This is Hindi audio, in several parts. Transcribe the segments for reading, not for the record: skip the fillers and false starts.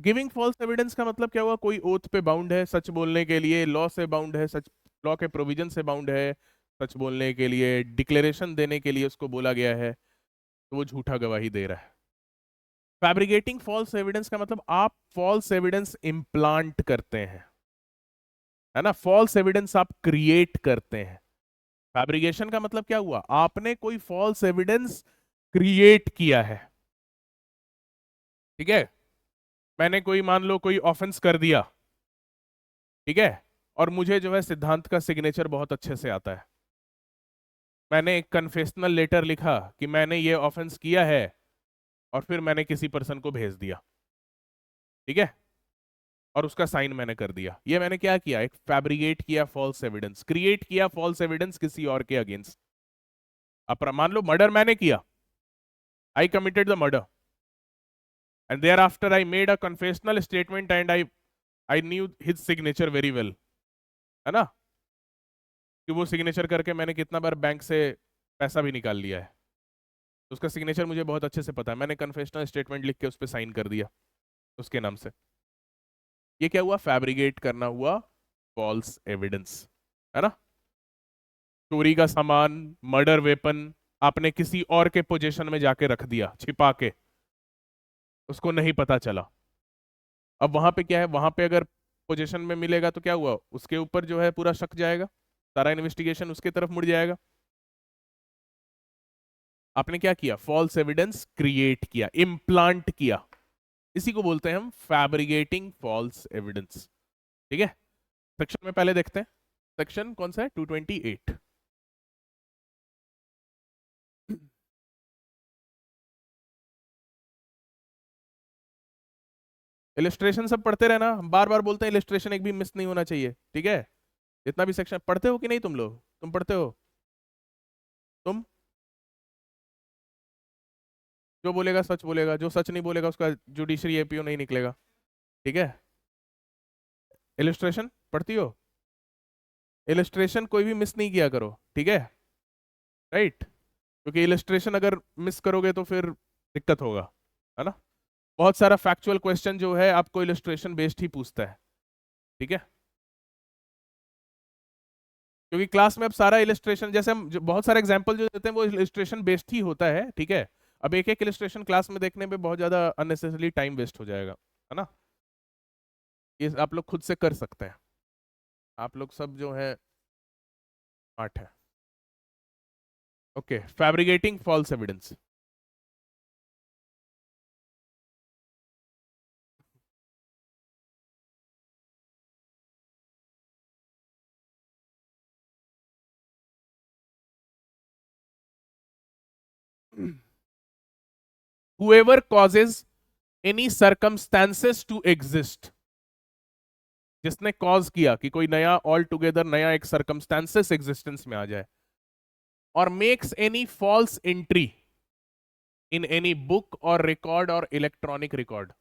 गिविंग फॉल्स एविडेंस का मतलब क्या हुआ? कोई ओथ पे बाउंड है सच बोलने के लिए, लॉ से बाउंड है, सच लॉ के प्रोविजन से बाउंड है सच बोलने के लिए, डिक्लेरेशन देने के लिए उसको बोला गया है, तो वो झूठा गवाही दे रहा है। फैब्रिकेटिंग फॉल्स एविडेंस का मतलब आप फॉल्स एविडेंस इम्प्लांट करते हैं, है ना, फॉल्स एविडेंस आप क्रिएट करते हैं। फैब्रिकेशन का मतलब क्या हुआ? आपने कोई फॉल्स एविडेंस क्रिएट किया है, ठीक है। मैंने कोई, मान लो कोई ऑफेंस कर दिया, ठीक है, और मुझे जो है सिद्धांत का सिग्नेचर बहुत अच्छे से आता है। मैंने एक कन्फेशनल लेटर लिखा कि मैंने ये ऑफेंस किया है, और फिर मैंने किसी पर्सन को भेज दिया, ठीक है, और उसका साइन मैंने कर दिया। ये मैंने क्या किया? एक फैब्रिकेट किया फॉल्स एविडेंस, क्रिएट किया फॉल्स एविडेंस किसी और के अगेंस्ट। अब मान लो मर्डर मैंने किया, I committed the murder, and देयर आफ्टर I made a confessional statement and I knew his signature very well, है ना, कि वो सिग्नेचर करके मैंने कितना बार बैंक से पैसा भी निकाल लिया है, उसका सिग्नेचर मुझे बहुत अच्छे से पता है। मैंने कन्फेशनल स्टेटमेंट लिख के उस पर साइन कर दिया उसके नाम से। ये क्या हुआ? फैब्रिकेट करना हुआ फॉल्स एविडेंस, है ना। चोरी का सामान, मर्डर वेपन आपने किसी और के पोजीशन में जाके रख दिया छिपा के, उसको नहीं पता चला। अब वहां पे क्या है? वहां पे अगर पोजीशन में मिलेगा तो क्या हुआ? उसके ऊपर जो है पूरा शक जाएगा, सारा इन्वेस्टिगेशन उसके तरफ मुड़ जाएगा। आपने क्या किया? फॉल्स एविडेंस क्रिएट किया, इम्प्लांट किया। इसी को बोलते हैं हम फैब्रिकेटिंग फॉल्स एविडेंस, ठीक है। सेक्शन में पहले देखते हैं, सेक्शन कौन सा है? 228। इलिस्ट्रेशन सब पढ़ते रहना, बार बार बोलते हैं इलिस्ट्रेशन एक भी मिस नहीं होना चाहिए, ठीक है। जितना भी सेक्शन पढ़ते हो कि नहीं तुम लोग, तुम पढ़ते हो? तुम जो बोलेगा सच बोलेगा, जो सच नहीं बोलेगा उसका जुडिशरी एपीओ नहीं निकलेगा, ठीक है। इलिस्ट्रेशन पढ़ती हो? इलिस्ट्रेशन कोई भी मिस नहीं किया करो, ठीक है, राइट। क्योंकि इलिस्ट्रेशन अगर मिस करोगे तो फिर दिक्कत होगा, है ना। बहुत सारा फैक्चुअल क्वेश्चन जो है आपको इलिस्ट्रेशन बेस्ड ही पूछता है, ठीक है। क्योंकि क्लास में अब सारा इलिस्ट्रेशन, जैसे हम बहुत सारे एग्जांपल जो देते हैं वो इलिस्ट्रेशन बेस्ड ही होता है, ठीक है। अब एक एक इलिस्ट्रेशन क्लास में देखने पे बहुत ज्यादा अननेसेसरी टाइम वेस्ट हो जाएगा, है ना। ये आप लोग खुद से कर सकते हैं, आप लोग सब जो है स्मार्ट है। Okay, fabricating false evidence. whoever causes any circumstances to exist, जिसने कॉज किया कि कोई नया ऑल टुगेदर नया एक सर्कमस्टेंसेस एग्जिस्टेंस में आ जाए, और makes any false entry in any book और रिकॉर्ड और इलेक्ट्रॉनिक रिकॉर्ड,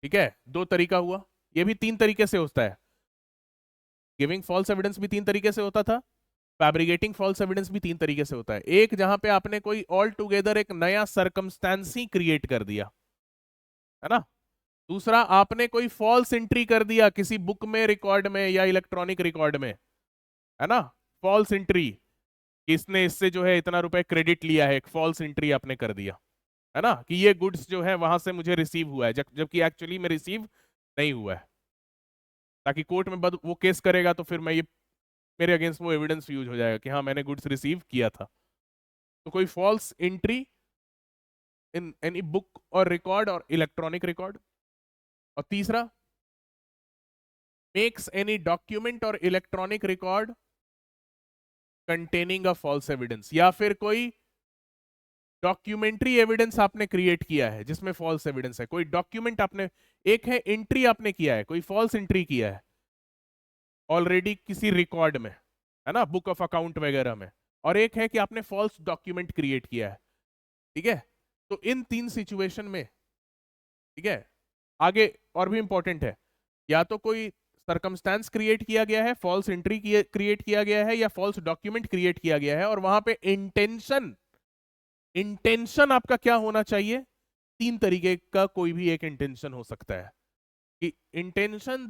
ठीक है। दो तरीका हुआ, ये भी तीन तरीके से होता है। गिविंग फॉल्स एविडेंस भी तीन तरीके से होता था, फैब्रिकेटिंग फॉल्स एविडेंस भी तीन तरीके से होता है। एक जहां पे आपने कोई ऑल टुगेदर एक नया सर्कमस्टेंस ही क्रिएट कर दिया, है ना। दूसरा, आपने कोई फॉल्स एंट्री कर दिया किसी बुक में, रिकॉर्ड में या इलेक्ट्रॉनिक रिकॉर्ड में, है ना। फॉल्स एंट्री, इसने इससे जो है इतना रुपए क्रेडिट लिया है, एक फॉल्स एंट्री आपने कर दिया, है ना, कि ये गुड्स जो है वहां से मुझे रिसीव हुआ है, जबकि एक्चुअली में रिसीव नहीं हुआ है। ताकि कोर्ट में वो केस करेगा तो फिर मैं ये, मेरे अगेंस्ट वो एविडेंस यूज हो जाएगा कि हाँ मैंने गुड्स रिसीव किया था। तो कोई false entry in any book और रिकॉर्ड और इलेक्ट्रॉनिक रिकॉर्ड। और तीसरा, मेक्स एनी डॉक्यूमेंट और electronic record containing a false evidence, या फिर कोई डॉक्यूमेंट्री एविडेंस आपने क्रिएट किया है जिसमें फॉल्स एविडेंस है। कोई डॉक्यूमेंट आपने, एक है एंट्री आपने किया है, कोई फॉल्स एंट्री किया है ऑलरेडी किसी रिकॉर्ड में, है ना, बुक ऑफ अकाउंट वगैरह में, और एक है कि आपने फॉल्स डॉक्यूमेंट क्रिएट किया है, ठीक है। तो इन तीन सिचुएशन में, ठीक है, आगे और भी इंपॉर्टेंट है, या तो कोई सरकमस्टेंस क्रिएट किया गया है, फॉल्स एंट्री क्रिएट किया गया है, या फॉल्स डॉक्यूमेंट क्रिएट किया गया है, और वहां पे इंटेंशन, इंटेंशन आपका क्या होना चाहिए? तीन तरीके का कोई भी एक इंटेंशन हो सकता है कि intention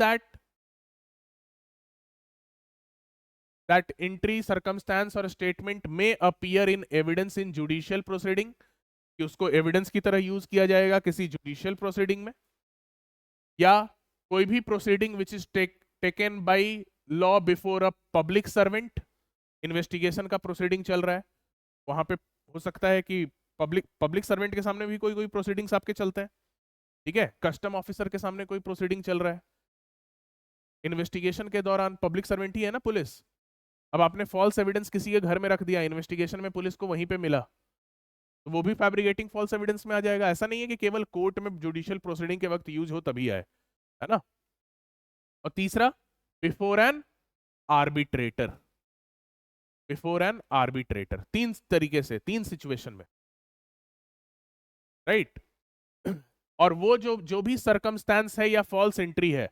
that entry circumstance or statement may appear in evidence in judicial proceeding, कि उसको एविडेंस की तरह यूज किया जाएगा किसी जुडिशियल प्रोसीडिंग में, या कोई भी proceeding which is taken by law before a public servant, investigation का प्रोसीडिंग चल रहा है, वहां पे हो सकता है कि पब्लिक सर्वेंट के सामने भी कोई कोई प्रोसीडिंग्स आपके चलते हैं, ठीक है, कस्टम ऑफिसर के सामने कोई प्रोसीडिंग चल रहा है, इन्वेस्टिगेशन के दौरान पब्लिक सर्वेंट ही है ना पुलिस। अब आपने फॉल्स एविडेंस किसी के घर में रख दिया, इन्वेस्टिगेशन में पुलिस को वहीं पे मिला, तो वो भी फैब्रिकेटिंग फॉल्स एविडेंस में आ जाएगा। ऐसा नहीं है कि केवल कोर्ट में जुडिशियल प्रोसीडिंग के वक्त यूज हो तभी आए, है ना। और तीसरा, before N arbitrator, before N arbitrator, तीन तरीके से, तीन सिचुएशन में, राइट। और वो जो भी सरकमस्टेंस है या फॉल्स एंट्री है,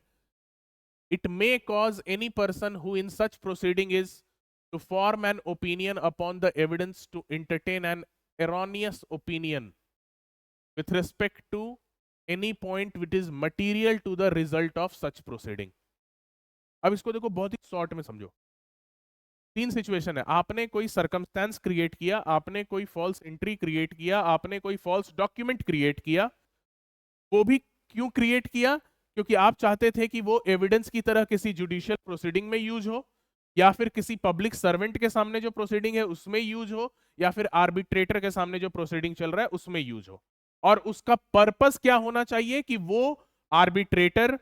it may cause any person who in such proceeding is to form an opinion upon the evidence to entertain an erroneous opinion with respect to any point which is material to the result of such proceeding। अब इसको देखो बहुत ही शॉर्ट में समझो। तीन सिचुएशन है, आपने कोई सरकमस्टेंस क्रिएट किया, आपने कोई फॉल्स एंट्री क्रिएट किया, आपने कोई फॉल्स डॉक्यूमेंट क्रिएट किया। वो भी क्यों क्रिएट किया? क्योंकि आप चाहते थे कि वो एविडेंस की तरह किसी जुडिशियल प्रोसीडिंग में यूज हो, या फिर किसी पब्लिक सर्वेंट के सामने जो प्रोसीडिंग है उसमें यूज हो, या फिर आर्बिट्रेटर के सामने जो प्रोसीडिंग चल रहा है उसमें यूज हो। और उसका पर्पस क्या होना चाहिए कि वो आर्बिट्रेटर,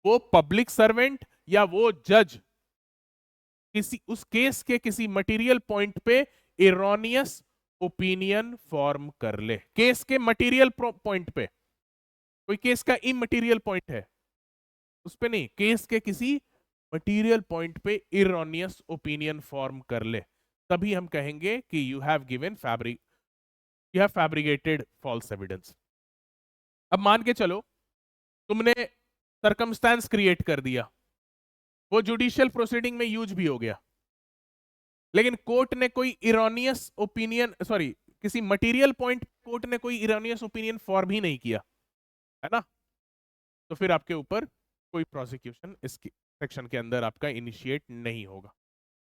वो पब्लिक सर्वेंट या वो जज किसी उस केस के किसी मटेरियल पॉइंट पे एरोनियस ओपिनियन फॉर्म कर ले। केस के मटेरियल पॉइंट पे, कोई केस का इमटेरियल पॉइंट है उस पे नहीं, केस के किसी मटेरियल पॉइंट पे इरोनियस ओपिनियन फॉर्म कर ले, तभी हम कहेंगे कि you have fabricated false evidence. अब मान के चलो तुमने सरकमस्टेंस क्रिएट कर दिया, वो जुडिशियल प्रोसीडिंग में यूज भी हो गया, लेकिन कोर्ट ने कोई इरोनियस ओपिनियन, सॉरी, किसी मटेरियल पॉइंट कोर्ट ने कोई इरोनियस ओपिनियन फॉर्म ही नहीं किया, है ना, तो फिर आपके ऊपर कोई प्रोसिक्यूशन इस सेक्शन के अंदर आपका इनिशिएट नहीं होगा।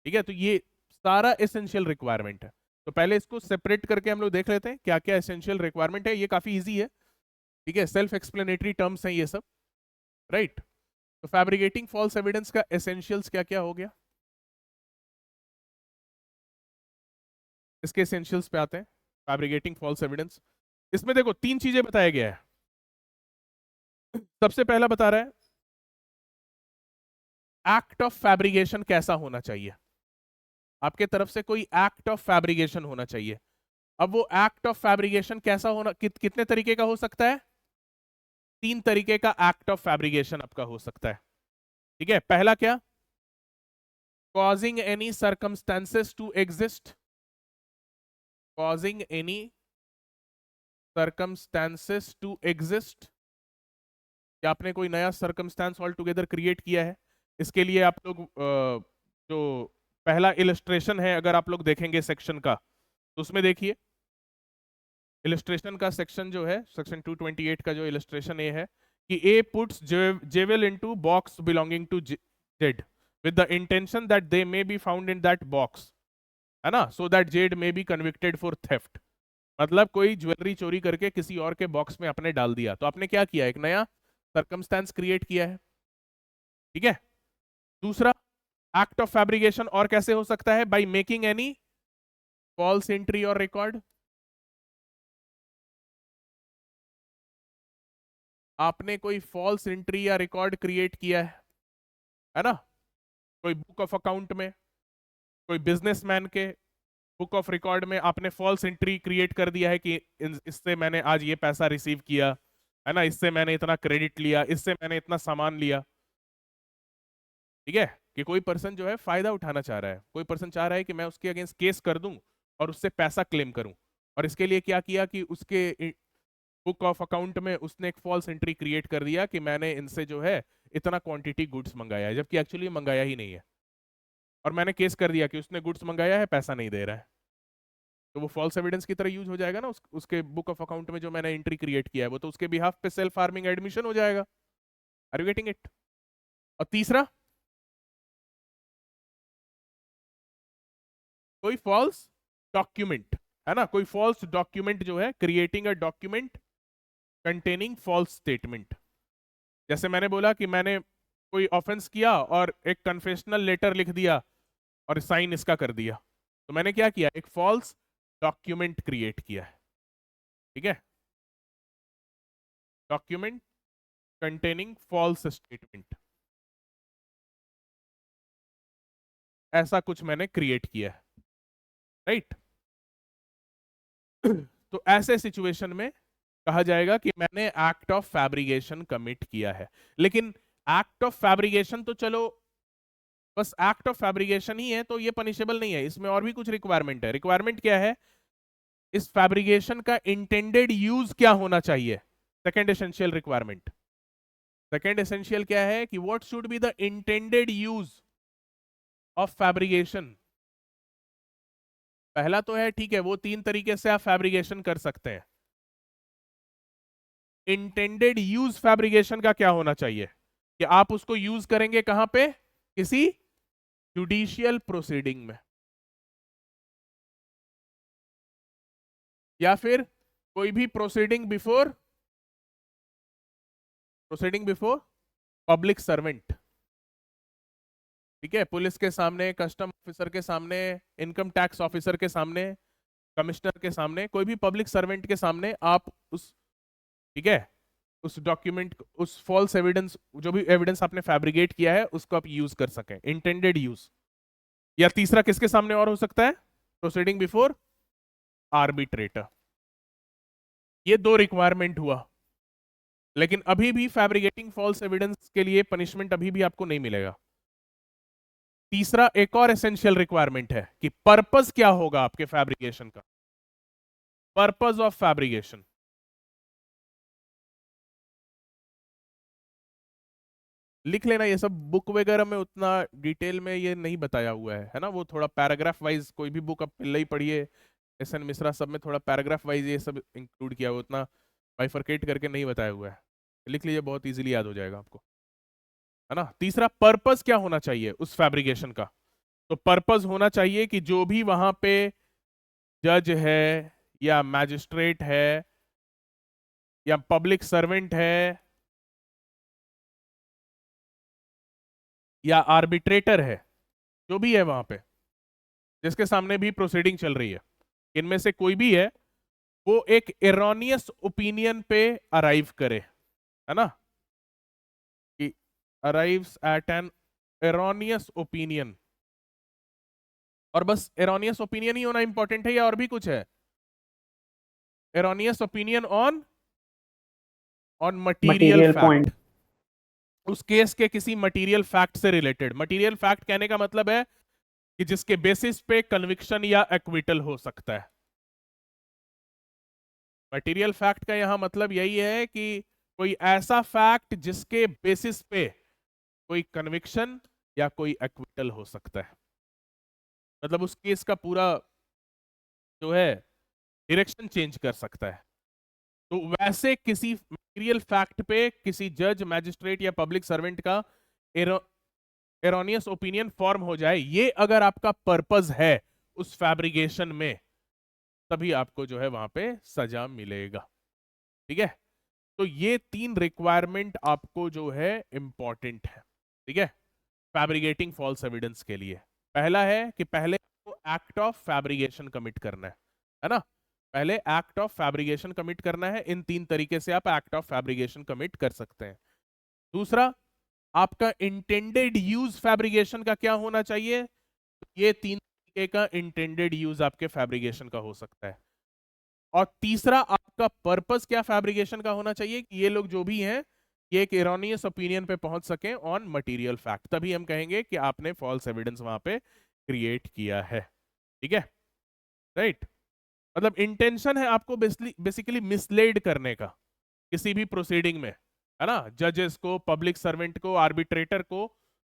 ठीक है, तो ये सारा एसेंशियल रिक्वायरमेंट है। तो पहले इसको सेपरेट करके हम लोग देख लेते हैं क्या क्या एसेंशियल रिक्वायरमेंट है। ये काफी इजी है, ठीक है, सेल्फ एक्सप्लेनेटरी टर्म्स हैं ये सब, राइट। तो फैब्रिकेटिंग फॉल्स एविडेंस का एसेंशियल्स क्या क्या हो गया, इसके एसेंशियल्स पे आते हैं। फैब्रिकेटिंग फॉल्स एविडेंस, इसमें देखो तीन चीजें बताया गया है। सबसे पहला बता रहा है एक्ट ऑफ फैब्रिकेशन कैसा होना चाहिए, आपके तरफ से कोई एक्ट ऑफ फैब्रिकेशन होना चाहिए। अब वो एक्ट ऑफ फैब्रिकेशन कैसा होना, कितने तरीके का हो सकता है? तीन तरीके का एक्ट ऑफ फैब्रिकेशन आपका हो सकता है, ठीक है। पहला क्या, causing any circumstances to exist, causing any circumstances to exist, क्या आपने कोई नया सर्कमस्टेंस ऑल टुगेदर क्रिएट किया है। इसके लिए आप लोग जो पहला इलस्ट्रेशन है अगर आप लोग देखेंगे सेक्शन का, तो उसमें देखिए इलस्ट्रेशन का सेक्शन जो है, सेक्शन 228 का जो इलस्ट्रेशन ए है कि A puts jewel into box belonging to Z with the intention that they may be found in that box, है ना, so that Z may be convicted for theft. मतलब कोई ज्वेलरी चोरी करके किसी और के बॉक्स में आपने डाल दिया, तो आपने क्या किया, एक नया सर्कमस्टेंस क्रिएट किया है, ठीक है। दूसरा एक्ट ऑफ फैब्रिकेशन और कैसे हो सकता है, by making any false entry और रिकॉर्ड, आपने कोई फॉल्स एंट्री या रिकॉर्ड क्रिएट किया है ना, कोई बुक ऑफ अकाउंट में, कोई बिजनेसमैन के बुक ऑफ रिकॉर्ड में आपने फॉल्स एंट्री क्रिएट कर दिया है कि इससे मैंने आज ये पैसा रिसीव किया, है ना, इससे मैंने इतना क्रेडिट लिया, इससे मैंने इतना सामान लिया, ठीक है। कि कोई पर्सन जो है फायदा उठाना चाह रहा है, कोई पर्सन चाह रहा है कि मैं उसके अगेंस्ट केस कर दूं और उससे पैसा क्लेम करूं, और इसके लिए क्या किया कि उसके बुक ऑफ अकाउंट में उसने एक फॉल्स एंट्री क्रिएट कर दिया कि मैंने इनसे जो है इतना क्वांटिटी गुड्स मंगाया है, जबकि एक्चुअली मंगाया ही नहीं है, और मैंने केस कर दिया कि उसने गुड्स मंगाया है, पैसा नहीं दे रहा है। तो वो फॉल्स एविडेंस की तरह यूज हो जाएगा ना उसके बुक ऑफ अकाउंट में जो मैंने एंट्री क्रिएट किया है, वो तो उसके बिहाफ पे सेल्फ हार्मिंग एडमिशन हो जाएगा। Are you getting it? और तीसरा, कोई फॉल्स डॉक्यूमेंट, है ना, कोई फॉल्स डॉक्यूमेंट जो है, creating a document containing false statement. जैसे मैंने बोला कि मैंने कोई ऑफेंस किया और एक कन्फेशनल लेटर लिख दिया और साइन इसका कर दिया, तो मैंने क्या किया, एक फॉल्स डॉक्यूमेंट क्रिएट किया है। ठीक है, डॉक्यूमेंट कंटेनिंग फॉल्स स्टेटमेंट, ऐसा कुछ मैंने क्रिएट किया है, राइट। तो ऐसे सिचुएशन में कहा जाएगा कि मैंने एक्ट ऑफ फैब्रिकेशन कमिट किया है। लेकिन एक्ट ऑफ फैब्रिकेशन तो चलो बस एक्ट ऑफ फैब्रिकेशन ही है, तो ये पनिशेबल नहीं है, इसमें और भी कुछ रिक्वायरमेंट है। रिक्वायरमेंट क्या है, इस फैब्रिकेशन का इंटेंडेड यूज क्या होना चाहिए, second essential requirement. Second essential क्या है कि what should be the intended use of fabrication. पहला तो है, ठीक है, वो 3 तरीके से आप फैब्रिकेशन कर सकते हैं। इंटेंडेड यूज फैब्रिकेशन का क्या होना चाहिए कि आप उसको यूज करेंगे कहां पे, किसी जुडिशियल प्रोसीडिंग में, या फिर कोई भी प्रोसीडिंग बिफोर पब्लिक सर्वेंट। ठीक है, पुलिस के सामने, कस्टम ऑफिसर के सामने, इनकम टैक्स ऑफिसर के सामने, कमिश्नर के सामने, कोई भी पब्लिक सर्वेंट के सामने आप उस, ठीक है, उस डॉक्यूमेंट, उस फॉल्स एविडेंस, जो भी एविडेंस आपने फैब्रिकेट किया है उसको आप यूज कर सकें, इंटेंडेड यूज। या तीसरा किसके सामने और हो सकता है, प्रोसीडिंग बिफोर आर्बिट्रेटर। ये 2 रिक्वायरमेंट हुआ। लेकिन अभी भी फैब्रिकेटिंग फॉल्स एविडेंस के लिए पनिशमेंट अभी भी आपको नहीं मिलेगा। तीसरा एक और एसेंशियल रिक्वायरमेंट है कि पर्पस क्या होगा आपके फैब्रिकेशन का, पर्पस ऑफ फैब्रिकेशन। लिख लेना, ये सब बुक वगैरह में उतना डिटेल में ये नहीं बताया हुआ है ना, वो थोड़ा पैराग्राफ वाइज, कोई भी बुक आप पिल्लई पढ़िए, एस एन मिश्रा, सब में थोड़ा पैराग्राफ वाइज ये सब इंक्लूड किया हुआ, उतना बाइफरकेट करके नहीं बताया हुआ है। लिख लीजिए, बहुत इजीली याद हो जाएगा आपको, है ना। तीसरा, पर्पस क्या होना चाहिए उस फैब्रिकेशन का, तो पर्पस होना चाहिए कि जो भी वहां पे जज है या मैजिस्ट्रेट है या पब्लिक सर्वेंट है या आर्बिट्रेटर है, जो भी है वहां पे जिसके सामने भी प्रोसीडिंग चल रही है, इनमें से कोई भी है, वो एक एरोनियस ओपिनियन पे अराइव करे, है ना, कि arrives at an erroneous opinion. और बस एरोनियस ओपिनियन ही होना इंपॉर्टेंट है या और भी कुछ है, erroneous opinion on material material fact, point. उस केस के किसी मटेरियल फैक्ट से रिलेटेड। मटेरियल फैक्ट कहने का मतलब है कि जिसके बेसिस पे कन्विक्शन या एक्विटल हो सकता है। मटेरियल फैक्ट का यहां मतलब यही है कि कोई ऐसा फैक्ट जिसके बेसिस पे कोई कन्विक्शन या कोई एक्विटल हो सकता है, मतलब उस केस का पूरा जो है डायरेक्शन चेंज कर सकता है। तो वैसे किसी मटेरियल फैक्ट पे किसी जज, मैजिस्ट्रेट या पब्लिक सर्वेंट का एरोनियस ओपिनियन फॉर्म हो जाए, ये अगर आपका पर्पस है उस फैब्रिकेशन में, तभी आपको जो है वहां पे सजा मिलेगा। ठीक है, तो ये 3 रिक्वायरमेंट आपको जो है इंपॉर्टेंट है। ठीक है, फैब्रिकेटिंग फॉल्स एविडेंस के लिए पहला है कि पहले आपको एक्ट ऑफ फैब्रिकेशन कमिट करना है ना, पहले एक्ट ऑफ फैब्रिकेशन कमिट करना है। इन 3 तरीके से आप एक्ट ऑफ फैब्रिकेशन कमिट कर सकते हैं। दूसरा, आपका इंटेंडेड यूज फैब्रिकेशन का क्या होना चाहिए, ये 3 तरीके का इंटेंडेड यूज आपके फैब्रिकेशन का हो सकता है। और तीसरा, आपका पर्पस क्या फैब्रिकेशन का होना चाहिए कि ये लोग जो भी हैं ये एक एरोनियस ओपिनियन पे पहुंच सकें ऑन मटेरियल फैक्ट, तभी हम कहेंगे कि आपने फॉल्स एविडेंस वहां पे क्रिएट किया है। ठीक है, राइट, मतलब इंटेंशन है आपको बेसिकली मिसलेड करने का किसी भी प्रोसीडिंग में, है ना, जजेस को, पब्लिक सर्वेंट को, आर्बिट्रेटर को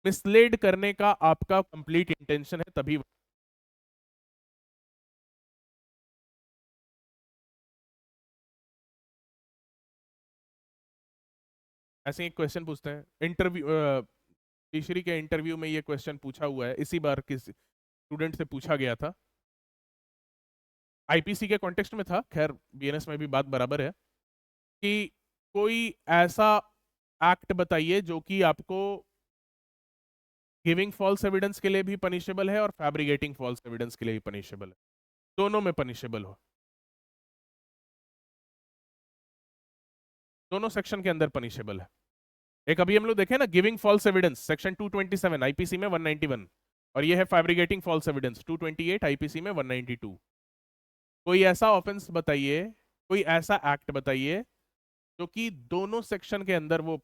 मिसलेड करने का आपका कंप्लीट इंटेंशन है, तभी ऐसे एक क्वेश्चन पूछते हैं इंटरव्यू, तीसरी के इंटरव्यू में ये क्वेश्चन पूछा हुआ है, इसी बार किस स्टूडेंट से पूछा गया था, आईपीसी के कॉन्टेक्स्ट में था, खैर बीएनएस में भी बात बराबर है, कि कोई ऐसा एक्ट बताइए जो कि आपको गिविंग फॉल्स एविडेंस के लिए भी पनिशेबल है और फैब्रिकेटिंग फॉल्स एविडेंस के लिए भी पनिशेबल है, दोनों में पनिशेबल हो, दोनों सेक्शन के अंदर पनिशेबल है। एक अभी हम लोग देखें ना, giving false evidence section 227 IPC में 191, और ये है फैब्रिकेटिंग फॉल्स एविडेंस 228 आईपीसी में 192। कोई ऐसा ऑफेंस बताइए, कोई ऐसा एक्ट बताइए जो कि दोनों सेक्शन के अंदर वो,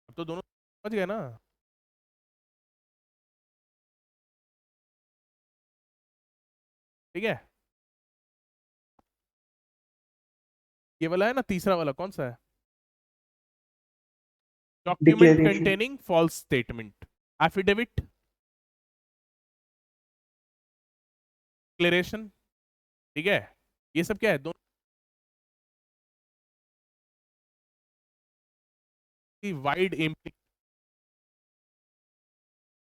अब तो दोनों समझ गए ना, ठीक है। ये वाला है ना, तीसरा वाला कौन सा है, document declaration. Containing false statement, affidavit, declaration, ठीक है। ये सब क्या है, दोनों की वाइड इम्प्लीकेशन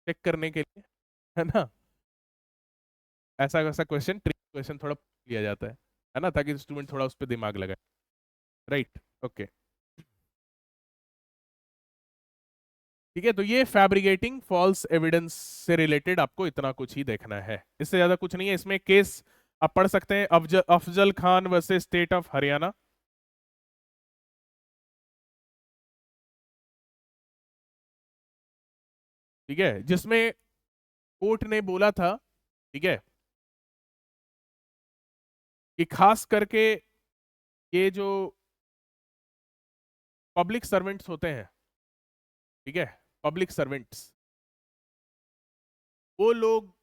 चेक करने के लिए, है ना, ऐसा ऐसा क्वेश्चन, ट्रिक क्वेश्चन थोड़ा लिया जाता है ना, ताकि स्टूडेंट थोड़ा उस पर दिमाग लगाए, राइट, ओके। ठीक है, तो ये फैब्रिकेटिंग फॉल्स एविडेंस से रिलेटेड आपको इतना कुछ ही देखना है, इससे ज्यादा कुछ नहीं है। इसमें केस आप पढ़ सकते हैं, Afzal Khan versus state of Haryana, ठीक है, जिसमें कोर्ट ने बोला था, ठीक है, कि खास करके ये जो पब्लिक सर्वेंट्स होते हैं, ठीक है, पब्लिक सर्वेंट्स, वो लोग,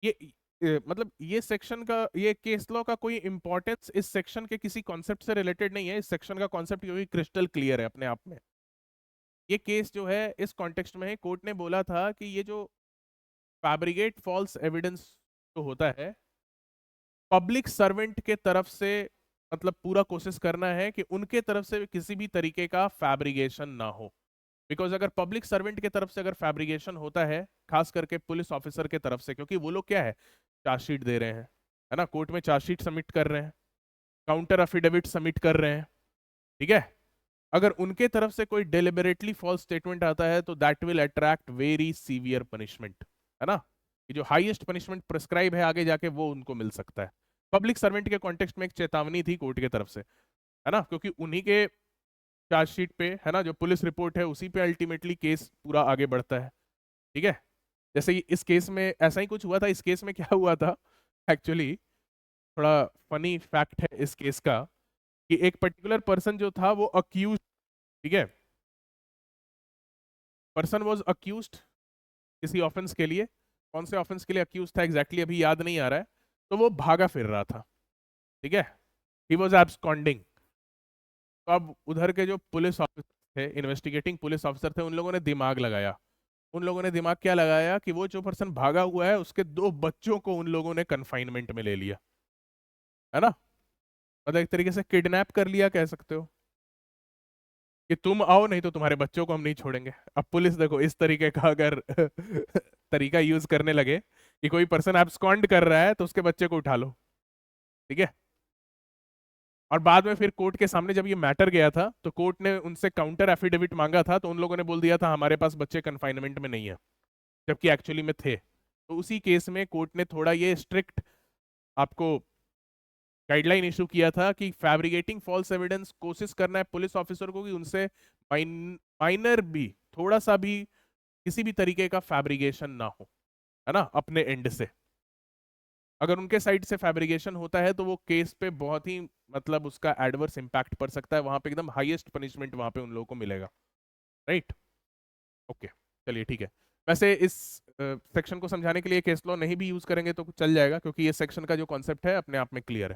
ये मतलब ये सेक्शन का, ये केस लॉ का कोई इंपॉर्टेंस इस सेक्शन के किसी कॉन्सेप्ट से रिलेटेड नहीं है, इस सेक्शन का कॉन्सेप्ट क्योंकि क्रिस्टल क्लियर है अपने आप में। ये केस जो है इस कॉन्टेक्स्ट में है, कोर्ट ने बोला था कि ये जो फैब्रिकेट फॉल्स एविडेंस जो होता है, पब्लिक सर्वेंट के तरफ से, मतलब पूरा कोशिश करना है कि उनके तरफ से किसी भी तरीके का फैब्रिकेशन ना हो, बिकॉज अगर पब्लिक सर्वेंट के तरफ से अगर फैब्रिकेशन होता है, खास करके पुलिस ऑफिसर के तरफ से, क्योंकि वो लोग क्या है, चार्जशीट दे रहे हैं, है ना, कोर्ट में चार्जशीट सबमिट कर रहे हैं, काउंटर अफिडेविट सबमिट कर रहे हैं, ठीक है, अगर उनके तरफ से कोई डेलिबरेटली फॉल्स स्टेटमेंट आता है तो that will attract very severe punishment, है ना, कि जो हाईएस्ट पनिशमेंट प्रिस्क्राइब है आगे जाके वो उनको मिल सकता है। पब्लिक सर्वेंट के कॉन्टेक्स्ट में एक चेतावनी थी कोर्ट की तरफ से, है ना, क्योंकि उन्हीं के चार्जशीट पे, है ना, जो पुलिस रिपोर्ट है उसी पे अल्टीमेटली केस पूरा आगे बढ़ता है, ठीक है। जैसे इस केस में ऐसा ही कुछ हुआ था, इस केस में क्या हुआ था एक्चुअली, थोड़ा फनी फैक्ट है इस केस का, कि एक पर्टिकुलर पर्सन जो था वो अक्यूज, ठीक है, पर्सन वाज अक्यूज्ड किसी ऑफेंस के लिए, कौन से ऑफेंस के लिए अक्यूज था एग्जैक्टली अभी याद नहीं आ रहा है, तो वो भागा फिर रहा था, ठीक है, ही वाज एब्सकॉन्डिंग। तो अब उधर के जो पुलिस ऑफिसर थे, इन्वेस्टिगेटिंग पुलिस ऑफिसर थे, उन लोगों ने दिमाग लगाया, उन लोगों ने दिमाग क्या लगाया कि वो जो पर्सन भागा हुआ है उसके दो बच्चों को उन लोगों ने कन्फाइनमेंट में ले लिया, है ना, मतलब एक तरीके से किडनैप कर लिया कह सकते हो, कि तुम आओ नहीं तो तुम्हारे बच्चों को हम नहीं छोड़ेंगे। अब पुलिस देखो इस तरीके का अगर तरीका यूज करने लगे कि कोई पर्सन एब्सकॉन्ड कर रहा है तो उसके बच्चे को उठा लो, ठीक है, और बाद में फिर कोर्ट के सामने जब ये मैटर गया था तो कोर्ट ने उनसे काउंटर एफिडेविट मांगा था, तो उन लोगों ने बोल दिया था हमारे पास बच्चे कन्फाइनमेंट में नहीं है, जबकि एक्चुअली में थे। तो उसी केस में कोर्ट ने थोड़ा ये स्ट्रिक्ट आपको गाइडलाइन इशू किया था कि फैब्रिकेटिंग फॉल्स एविडेंस कोशिश करना है पुलिस ऑफिसर को कि उनसे माइनर भी, थोड़ा सा भी किसी भी तरीके का फैब्रिकेशन ना हो, है ना, अपने एंड से। अगर उनके साइड से फैब्रिकेशन होता है तो वो केस पे बहुत ही, मतलब उसका एडवर्स इंपैक्ट पड़ सकता है, वहां पे एकदम हाईएस्ट पनिशमेंट वहां पे उन लोगों को मिलेगा, राइट, ओके, चलिए ठीक है। वैसे इस सेक्शन को समझाने के लिए केस लॉ नहीं भी यूज करेंगे तो चल जाएगा, क्योंकि ये सेक्शन का जो कॉन्सेप्ट है अपने आप में क्लियर है।